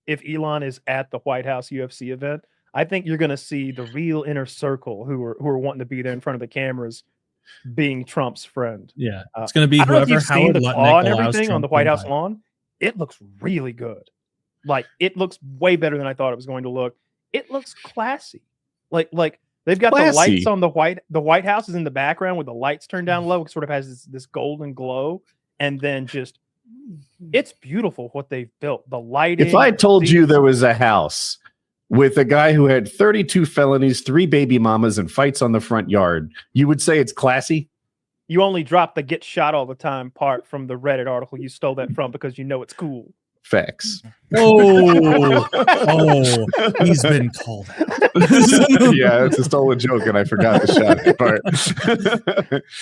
if Elon is at the White House UFC event, I think you're going to see the real inner circle who are wanting to be there in front of the cameras, being Trump's friend. Yeah, it's going to be I don't know if whoever you've seen Howard the Lutnick claw and allows everything on Trump the White to House invite. lawn. It looks really good. Like, it looks way better than I thought it was going to look. It looks classy. Like they've got the lights on the White House is in the background with the lights turned down low. It sort of has this golden glow, and then just it's beautiful what they've built. The lighting. If I told you there was a house with a guy who had 32 felonies, 3 baby mamas, and fights on the front yard, you would say it's classy? You only dropped the "get shot all the time" part from the Reddit article you stole that from because you know it's cool. Facts. Oh, he's been called out. Yeah, it's a stolen joke, and I forgot the shot part.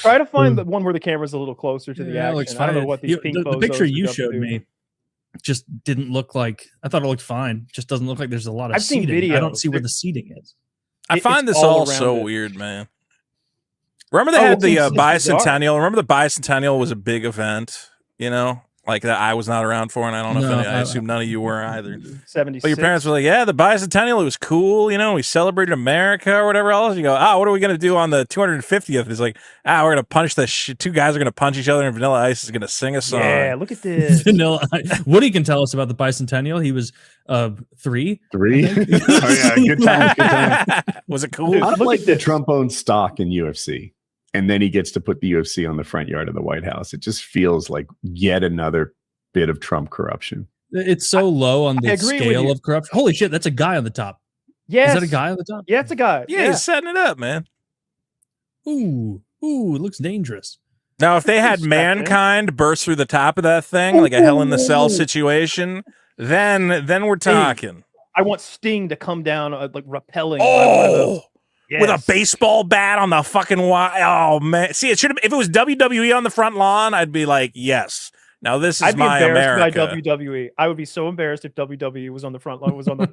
Try to find the one where the camera's a little closer to the action. I don't know what these pink the picture you bozos showed me just didn't look like. I thought it looked fine. Just doesn't look like there's a lot of I've seen seating. videos. I don't see where the seating is. I find this all so weird, man. Remember they had the bicentennial. Remember the bicentennial was a big event, you know, like that I was not around for, and I don't know if I assume none of you were either. 76. But your parents were like, yeah, the bicentennial, it was cool, you know, we celebrated America or whatever else. You go, what are we going to do on the 250th? It's like, we're going to punch the shit. 2 guys are going to punch each other, and Vanilla Ice is going to sing a song. Yeah, look at this. Vanilla Ice. Woody can tell us about the bicentennial. He was 3. 3? Oh, yeah, good time. Good time. Was it cool? I'd like the Trump owns stock in UFC. And then he gets to put the UFC on the front yard of the White House. It just feels like yet another bit of Trump corruption. It's so low on the scale of corruption. Holy shit, that's a guy on the top. Yes. Is that a guy on the top? Yeah, it's a guy. Yeah, he's setting it up, man. Ooh, it looks dangerous. Now, if they had mankind burst through the top of that thing, like a Hell in the Cell situation, then we're talking. I want Sting to come down like rappelling. Yes. With a baseball bat on the fucking wall. Oh man! See, it should have. If it was WWE on the front lawn, I'd be like, yes. Now this is my America. By WWE, I would be so embarrassed if WWE was on the front lawn, was on the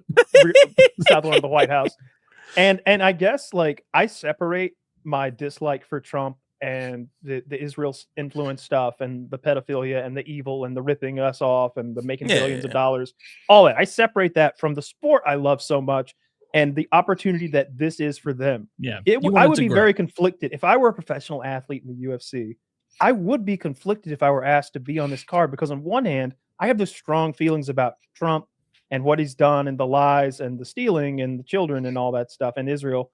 south lawn of the White House. And I guess like I separate my dislike for Trump and the Israel influence stuff and the pedophilia and the evil and the ripping us off and the making billions of dollars. All that I separate that from the sport I love so much. And the opportunity that this is for them. Yeah, I would be very conflicted if I were a professional athlete in the UFC. I would be conflicted if I were asked to be on this card because on one hand, I have those strong feelings about Trump and what he's done and the lies and the stealing and the children and all that stuff in Israel.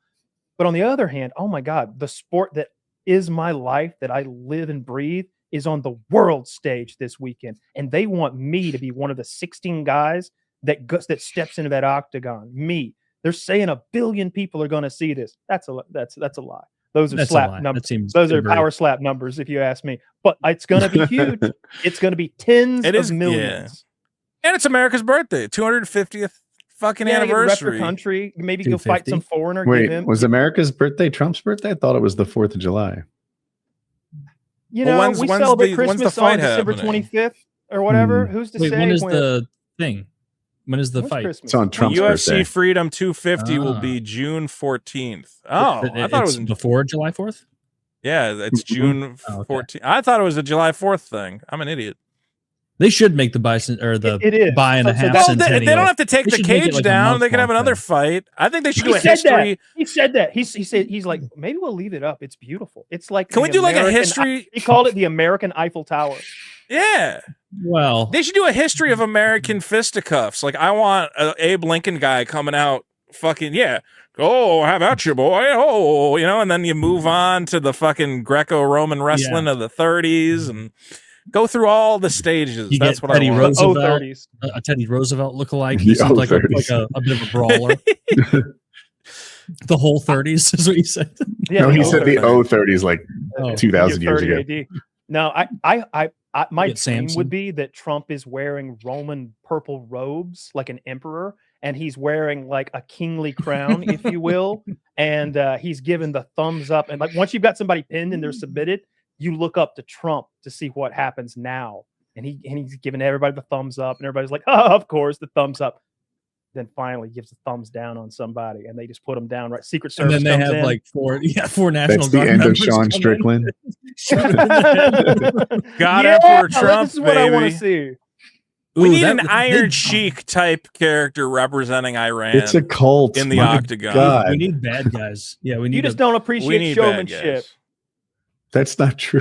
But on the other hand, oh my God, the sport that is my life, that I live and breathe, is on the world stage this weekend. And they want me to be one of the 16 guys that steps into that octagon. Me. They're saying 1 billion people are going to see this. That's a lie. Those are slap numbers. Those are power slap numbers, if you ask me. But it's going to be huge. It's going to be tens of millions. Yeah. And it's America's birthday, 250th fucking anniversary. Rep your country. Maybe go fight some foreigner. Wait, was America's birthday Trump's birthday? I thought it was the 4th of July. You know, we celebrate Christmas on December 25th or whatever. Who's to say? When is the thing? When is the fight? It's on Trump's UFC birthday. Freedom 250 will be June 14th. Oh, I thought it was before July 4th. Yeah, it's June 14th. I thought it was a July 4th thing. I'm an idiot. They should make the bison or the buy and a half centennial. They don't have to take the cage down. They can have another fight. I think they should do a history. He said that. He said he's like, maybe we'll leave it up. It's beautiful. It's like, can we do like a history? He called it the American Eiffel Tower. Yeah. Well, they should do a history of American fisticuffs. Like, I want an Abe Lincoln guy coming out fucking, oh, how about you, boy? Oh, you know, and then you move on to the fucking Greco-Roman wrestling of the 30s and go through all the stages. That's what Teddy I want. Roosevelt, a Teddy Roosevelt lookalike. He seems like a bit of a brawler. The whole 30s is what you said. Yeah, no, he said the 30s like 2,000 years ago. AD. No, my dream would be that Trump is wearing Roman purple robes like an emperor, and he's wearing like a kingly crown, if you will, and he's given the thumbs up. And like once you've got somebody pinned and they're submitted, you look up to Trump to see what happens now, and he's giving everybody the thumbs up, and everybody's like, oh, of course, the thumbs up. Then finally gives the thumbs down on somebody, and they just put them down. Right, Secret Service. And then they have like four National Guard. That's the end of Sean Strickland. God Emperor Trump, this is what I want to see. We need an Iron Sheik type character representing Iran. It's a cult in the octagon. God. We need bad guys. Yeah, we need. You just don't appreciate showmanship. That's not true.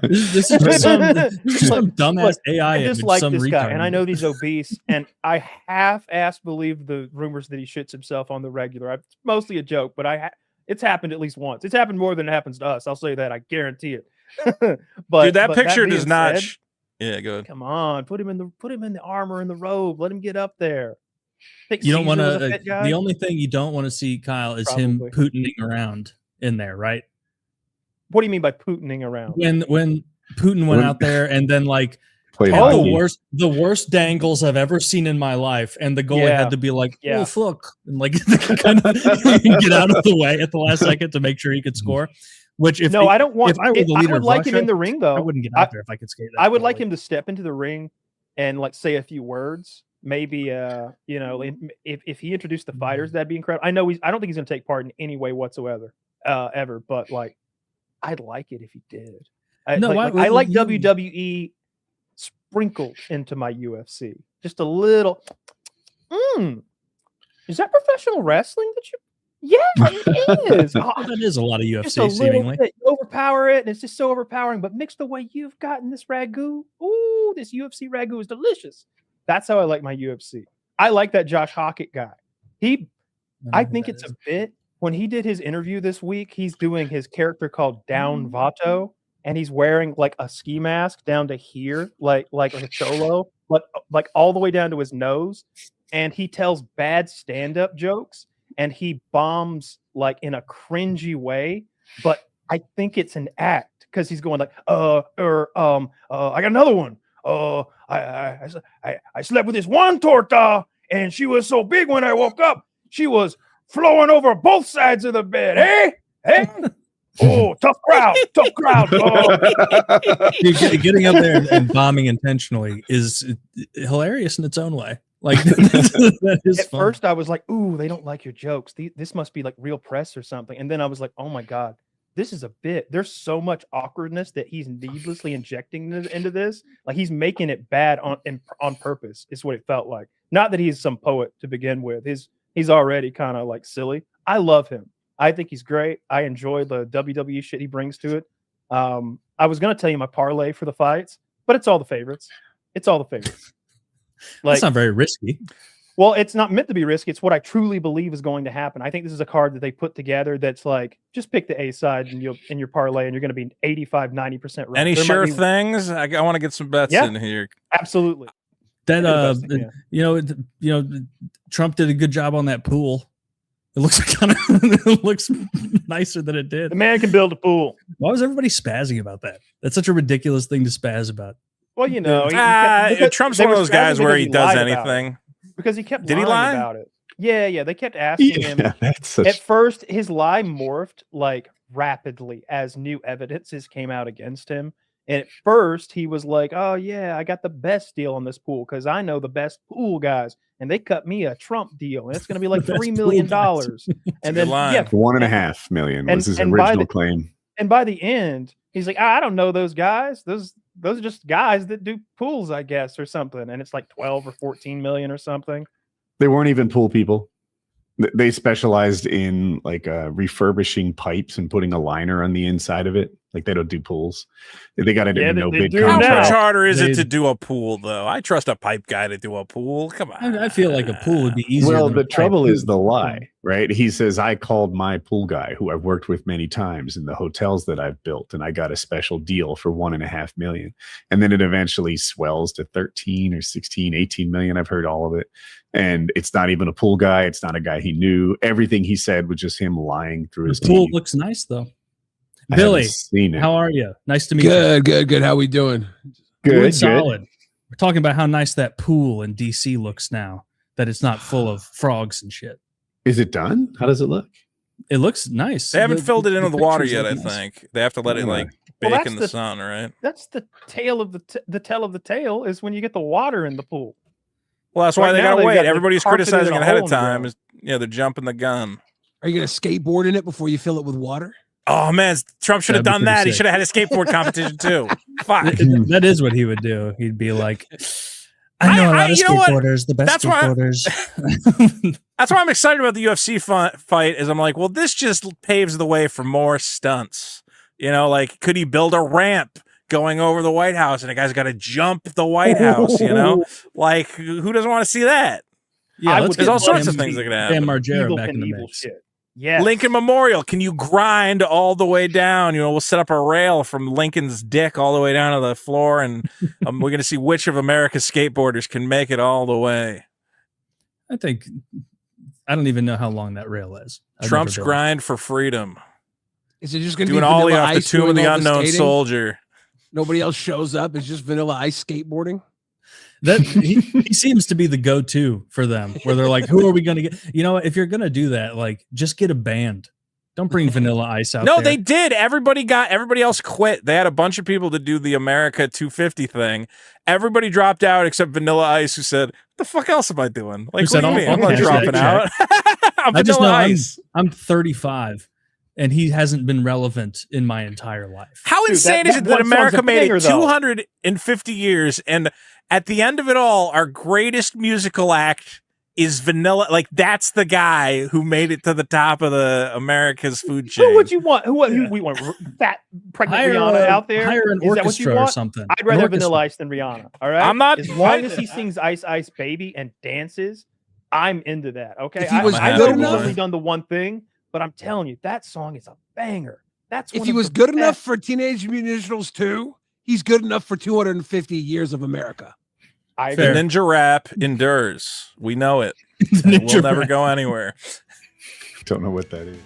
This is just some dumbass AI. I just like this guy, and I know he's obese, and I half-ass believe the rumors that he shits himself on the regular. It's mostly a joke, but it's happened at least once. It's happened more than it happens to us. I'll say that. I guarantee it. But dude, that picture does not. Yeah, go ahead. Come on, put him in the armor and the robe. Let him get up there. You don't want to. The only thing you don't want to see, Kyle, is him Putining around in there, right? What do you mean by Putining around? When Putin went out there and then like the worst dangles I've ever seen in my life, and the goalie had to be like, "Oh fuck," and like kind of get out of the way at the last second to make sure he could score. Which I don't want. If I were the leader of Russia, him in the ring though. I wouldn't get out there if I could skate. I would like him to step into the ring and like say a few words. Maybe if he introduced the fighters, that'd be incredible. I don't think he's going to take part in any way whatsoever, ever. But like, I'd like it if he did. I like WWE sprinkled into my UFC, just a little. Is that professional wrestling that you? Yeah, it is. That is a lot of UFC, seemingly. You overpower it, and it's just so overpowering. But mixed the way you've gotten this ragu, ooh, this UFC ragu is delicious. That's how I like my UFC. I like that Josh Hockett guy. I think it's a bit. When he did his interview this week, he's doing his character called Down Vato, and he's wearing like a ski mask down to here, like a cholo, but like all the way down to his nose. And he tells bad stand-up jokes. And he bombs like in a cringy way, but I think it's an act because he's going like, I got another one. I slept with this one torta, and she was so big when I woke up, she was flowing over both sides of the bed. Hey, oh, tough crowd. Oh. Getting up there and bombing intentionally is hilarious in its own way. Like that is at first I was like, ooh, they don't like your jokes. This must be like real press or something. And then I was like, oh my God, this is a bit. There's so much awkwardness that he's needlessly injecting into this. Like he's making it bad on purpose. Is what it felt like. Not that he's some poet to begin with. He's already kind of like silly. I love him. I think he's great. I enjoy the WWE shit he brings to it. I was gonna tell you my parlay for the fights, but it's all the favorites. Like, that's not very risky. Well, it's not meant to be risky. It's what I truly believe is going to happen. I think this is a card that they put together that's like, just pick the A side and in your parlay, and you're going to be 85-90% right. Any sure things? I want to get some bets in here. Absolutely. That Trump did a good job on that pool. It looks nicer than it did. The man can build a pool. Why was everybody spazzing about that? That's such a ridiculous thing to spaz about. Well, Trump's one of those guys where he does anything. Because he kept lying about it. Yeah. They kept asking him. At first, his lie morphed like rapidly as new evidences came out against him. And at first, he was like, "Oh yeah, I got the best deal on this pool because I know the best pool guys, and they cut me a Trump deal, and it's going to be like $3 million." And then $1.5 million was his original claim. And by the end, he's like, "I don't know those guys. Those are just guys that do pools, I guess, or something." And it's like 12 or 14 million or something. They weren't even pool people. They specialized in like refurbishing pipes and putting a liner on the inside of it. Like they don't do pools. They got to do big contract. How much harder is it to do a pool, though? I trust a pipe guy to do a pool. Come on. I feel like a pool would be easier. Well, the trouble is the lie, right? He says, I called my pool guy, who I've worked with many times in the hotels that I've built, and I got a special deal for $1.5 million. And then it eventually swells to 13 or 16, 18 million. I've heard all of it. And it's not even a pool guy. It's not a guy he knew. Everything he said was just him lying through his pool teeth. Looks nice, though. Billy, how are you? Nice to meet you. Good. How we doing? Good, solid. We're talking about how nice that pool in DC looks now, that it's not full of frogs and shit. Is it done? How does it look? It looks nice. They haven't filled it into the water yet, I think. They have to let it bake in the sun, right? That's the tail of the tail of the tail is when you get the water in the pool. Well, that's why they got to wait. Everybody's criticizing it ahead of time. They're jumping the gun. Are you going to skateboard in it before you fill it with water? Oh, man, Trump should have done that. He should have had a skateboard competition, too. Fuck. That is what he would do. He'd be like, I know a lot of skateboarders, the best skateboarders. That's why I'm excited about the UFC fight. Is I'm like, well, this just paves the way for more stunts. You know, like, could he build a ramp going over the White House, and the guy's got to jump the White House? You know, like, who doesn't want to see that? Yeah, there's all sorts of things that can happen. Dan Margera back in the mix. Yeah, Lincoln Memorial. Can you grind all the way down? You know, we'll set up a rail from Lincoln's dick all the way down to the floor, and we're going to see which of America's skateboarders can make it all the way. I don't even know how long that rail is. Trump's grind for freedom. Is it just going to be an ollie off the Tomb of the Unknown Soldier? Nobody else shows up. It's just Vanilla Ice skateboarding. That he seems to be the go-to for them, where they're like, who are we going to get? You know, if you're going to do that, like, just get a band. Don't bring Vanilla Ice out. No, they did. Everybody else quit. They had a bunch of people to do the America 250 thing. Everybody dropped out except Vanilla Ice, who said, "What the fuck else am I doing? Like, what do you mean? I'm not dropping out." I just know I'm 35. And he hasn't been relevant in my entire life. How insane is it that America made it 250 years, and at the end of it all, our greatest musical act is Vanilla? Like, that's the guy who made it to the top of the America's food chain. Who would you want? Who we want? Fat, pregnant Rihanna out there? Hire an orchestra or something. I'd rather Vanilla Ice than Rihanna. All right, I'm not. As long as he sings "Ice Ice Baby" and dances, I'm into that. Okay, if he was I good know enough, he's only done the one thing. But I'm telling you, that song is a banger. That's if he was good enough for Teenage Mutant Ninja Turtles 2, he's good enough for 250 years of America. I agree. The Ninja Rap endures. We know it. We'll never go anywhere. Don't know what that is.